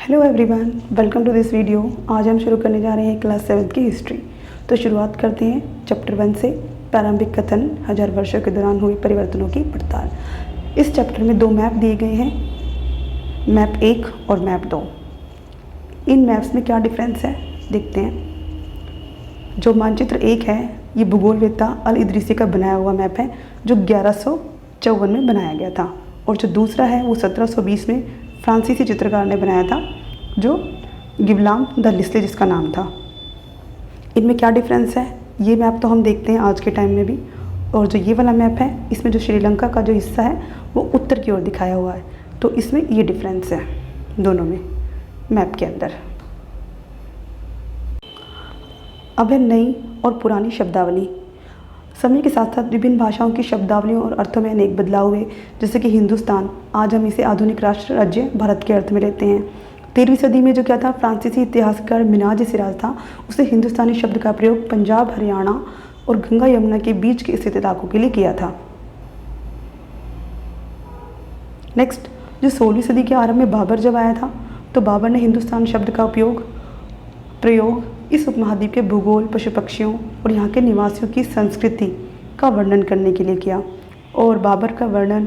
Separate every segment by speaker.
Speaker 1: Hello everyone, welcome to this video. आज हम शुरू करने जा रहे हैं क्लास 7 की हिस्ट्री। तो शुरुआत करते हैं चैप्टर 1 से। प्रारंभिक कथन, 1000 वर्षों के दौरान हुए परिवर्तनों की पड़ताल। इस चैप्टर में 2 मैप दिए गए हैं, मैप 1 और मैप 2। इन मैप्स में क्या डिफरेंस है देखते हैं। जो मानचित्र 1 है ये भूगोलवेत्ता अल इदरीसी का बनाया हुआ मैप है जो 1154 में बनाया गया था, और जो दूसरा है वो 1720 में फ्रांसीसी चित्रकार ने बनाया था जो गिबलाम द लिस्ले जिसका नाम था। इनमें क्या डिफरेंस है ये मैप तो हम देखते हैं आज के टाइम में भी। और जो ये वाला मैप है इसमें जो श्रीलंका का जो हिस्सा है वो उत्तर की ओर दिखाया हुआ है, तो इसमें ये डिफरेंस है दोनों में मैप के अंदर। अब है नई और पुरानी शब्दावली। समय के साथ साथ विभिन्न भाषाओं की शब्दावलियों और अर्थों में अनेक बदलाव हुए, जैसे कि हिंदुस्तान, आज हम इसे आधुनिक राष्ट्र राज्य भारत के अर्थ में लेते हैं। 13वीं सदी में जो क्या था, फ्रांसीसी इतिहासकार मिनाज सिराज था, उसे हिंदुस्तानी शब्द का प्रयोग पंजाब, हरियाणा और गंगा यमुना के बीच के स्थित इलाकों के लिए किया था। नेक्स्ट, जो 16वीं सदी के आरंभ में बाबर जब आया था तो बाबर ने हिंदुस्तान शब्द का प्रयोग इस उपमहाद्वीप के भूगोल, पशु पक्षियों और यहाँ के निवासियों की संस्कृति का वर्णन करने के लिए किया। और बाबर का वर्णन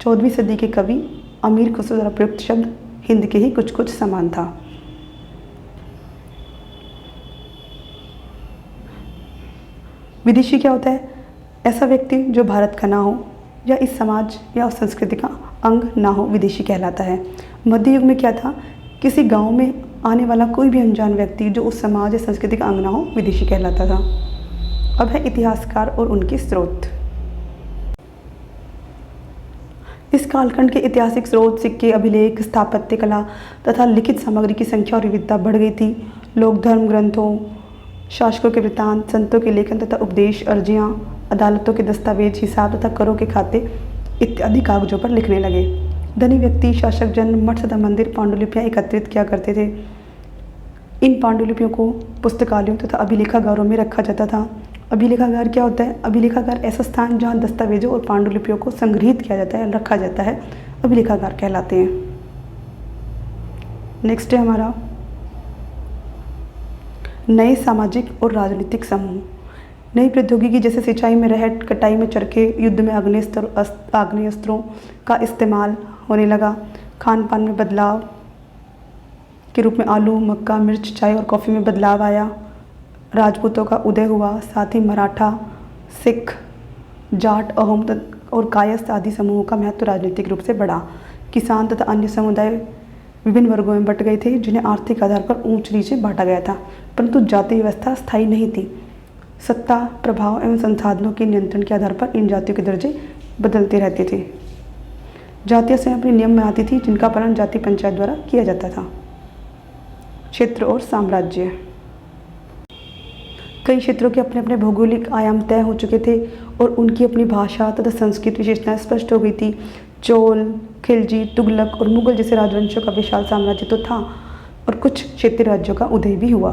Speaker 1: 14वीं सदी के कवि अमीर खुसरो द्वारा प्रयुक्त शब्द हिंद के ही कुछ कुछ समान था। विदेशी क्या होता है? ऐसा व्यक्ति जो भारत का ना हो या इस समाज या उस संस्कृति का अंग ना हो, विदेशी कहलाता है। मध्य युग में क्या था, किसी गांव में आने वाला कोई भी अनजान व्यक्ति जो उस समाज या संस्कृति का अंग ना हो, विदेशी कहलाता था। अब है इतिहासकार और उनके स्रोत। इस कालखंड के ऐतिहासिक स्रोत, सिक्के, अभिलेख, स्थापत्य कला तथा लिखित सामग्री की संख्या और विविधता बढ़ गई थी। लोग धर्म ग्रंथों, शासकों के वृत्तांत, संतों के लेखन तथा उपदेश, अर्जियां, अदालतों के दस्तावेज, हिसाब तथा करों के खाते इत्यादि कागजों पर लिखने लगे। धनी व्यक्ति, शासक जन मठ तथा मंदिर पांडुलिपियाँ एकत्रित किया करते थे। इन पांडुलिपियों को पुस्तकालयों तथा अभिलेखागारों में रखा जाता था। अभिलेखागार क्या होता है? अभिलेखागार ऐसा स्थान जहाँ दस्तावेजों और पांडुलिपियों को संग्रहित किया जाता है, रखा जाता है, अभिलेखागार कहलाते हैं। नेक्स्ट है हमारा नए सामाजिक और राजनीतिक समूह। नई प्रौद्योगिकी जैसे सिंचाई में रहट, कटाई में चरखे, युद्ध में आग्नेयास्त्रों का इस्तेमाल होने लगा। खान पान में बदलाव के रूप में आलू, मक्का, मिर्च, चाय और कॉफ़ी में बदलाव आया। राजपूतों का उदय हुआ, साथ ही मराठा, सिख, जाट, अहोम और कायस्थ आदि समूहों का महत्व राजनीतिक रूप से बढ़ा। किसान तथा अन्य समुदाय विभिन्न वर्गों में बंट गए थे, जिन्हें आर्थिक आधार पर ऊंच नीचे बांटा गया था, परंतु जाति व्यवस्था स्थायी नहीं थी। सत्ता, प्रभाव एवं संसाधनों के नियंत्रण के आधार पर इन जातियों के दर्जे बदलते रहते थे। जातियां स्वयं अपने नियम में आती थी, जिनका पालन जाति पंचायत द्वारा किया जाता था। क्षेत्र और साम्राज्य। कई क्षेत्रों के अपने अपने भौगोलिक आयाम तय हो चुके थे और उनकी अपनी भाषा तथा संस्कृत विशेषताएं स्पष्ट हो गई थी। चोल, खिलजी, तुगलक और मुगल जैसे राजवंशों का विशाल साम्राज्य तो था, और कुछ क्षेत्रीय राज्यों का उदय भी हुआ।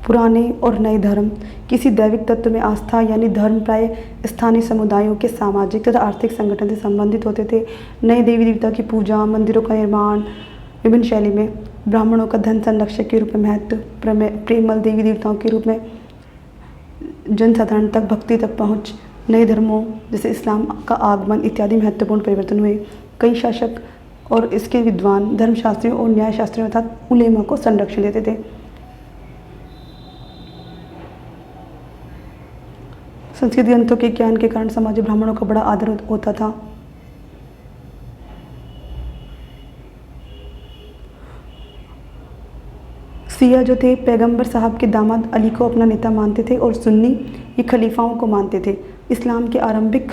Speaker 1: पुराने और नए धर्म। किसी दैविक तत्व में आस्था यानी धर्म प्राय स्थानीय समुदायों के सामाजिक तथा आर्थिक संगठन से संबंधित होते थे। नए देवी देवता की पूजा, मंदिरों का निर्माण विभिन्न शैली में, ब्राह्मणों का धन संरक्षक के रूप में महत्व, प्रेमल देवी देवताओं के रूप में जनसाधारण तक भक्ति तक पहुँच, नए धर्मों जैसे इस्लाम का आगमन इत्यादि महत्वपूर्ण परिवर्तन हुए। कई शासक और इसके विद्वान धर्मशास्त्रियों और न्यायशास्त्रियों अर्थात उलेमा को संरक्षण देते थे। संस्कृत ग्रंथों के ज्ञान के कारण समाज में ब्राह्मणों का बड़ा आदर होता था। शिया जो थे पैगंबर साहब के दामाद अली को अपना नेता मानते थे, और सुन्नी ये खलीफाओं को मानते थे। इस्लाम के आरंभिक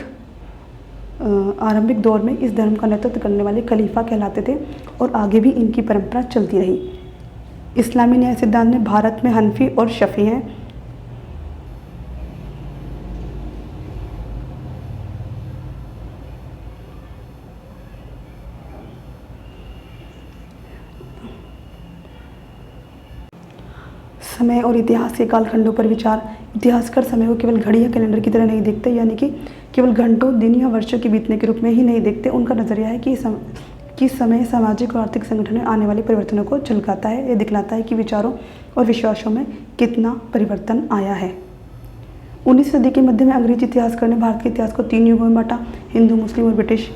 Speaker 1: दौर में इस धर्म का नेतृत्व करने वाले खलीफा कहलाते थे, और आगे भी इनकी परंपरा चलती रही। इस्लामी न्याय सिद्धांत में भारत में हनफी और शफी हैं। समय और इतिहास के कालखंडों पर विचार। इतिहासकार समय को केवल घड़ी या कैलेंडर की तरह नहीं देखते, यानी कि केवल घंटों, दिन या वर्षों के बीतने के रूप में ही नहीं देखते। उनका नज़रिया है किस समय सामाजिक और आर्थिक संगठन में आने वाले परिवर्तनों को झलकाता है। यह दिखलाता है कि विचारों और विश्वासों में कितना परिवर्तन आया है। 19वीं सदी के मध्य में अंग्रेजी इतिहासकार ने भारत के इतिहास को 3 युगों में बांटा, हिंदू, मुस्लिम और ब्रिटिश।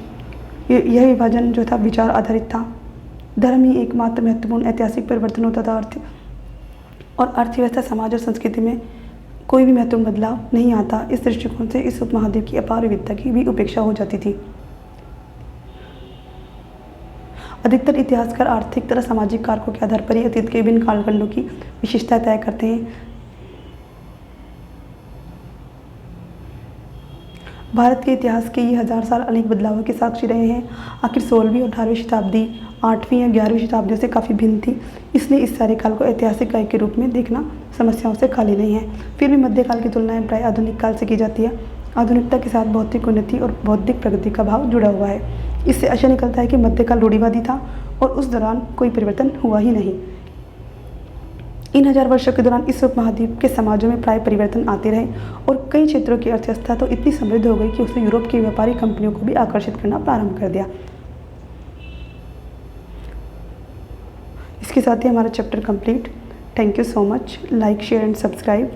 Speaker 1: यह विभाजन जो था विचार आधारित था। धर्म ही एकमात्र महत्वपूर्ण ऐतिहासिक परिवर्तन होता था। अर्थव्यवस्था, समाज और संस्कृति में कोई भी महत्वपूर्ण बदलाव नहीं आता। इस दृष्टिकोण से इस उपमहाद्वीप की अपार विविधता की भी उपेक्षा हो जाती थी। अधिकतर इतिहासकार आर्थिक तथा सामाजिक कारकों के आधार पर ही अतीत के विभिन्न कालखंडों की विशेषता तय करते हैं। भारत के इतिहास के ये 1000 साल अनेक बदलावों के साक्षी रहे हैं। आखिर 16वीं और 18वीं शताब्दी 8वीं या 11वीं शताब्दियों से काफ़ी भिन्न थी, इसलिए इस सारे काल को ऐतिहासिक काल के रूप में देखना समस्याओं से खाली नहीं है। फिर भी मध्यकाल की तुलनाएं प्राय आधुनिक काल से की जाती है। आधुनिकता के साथ भौतिक उन्नति और बौद्धिक प्रगति का भाव जुड़ा हुआ है। इससे आशय निकलता है कि मध्यकाल रूढ़िवादी था और उस दौरान कोई परिवर्तन हुआ ही नहीं। इन 1000 वर्षों के दौरान इस उपमहाद्वीप के समाजों में प्राय परिवर्तन आते रहे और कई क्षेत्रों की अर्थव्यवस्था तो इतनी समृद्ध हो गई कि उसने यूरोप की व्यापारी कंपनियों को भी आकर्षित करना प्रारंभ कर दिया। इसके साथ ही हमारा chapter complete. Thank you so much. Like, share and subscribe.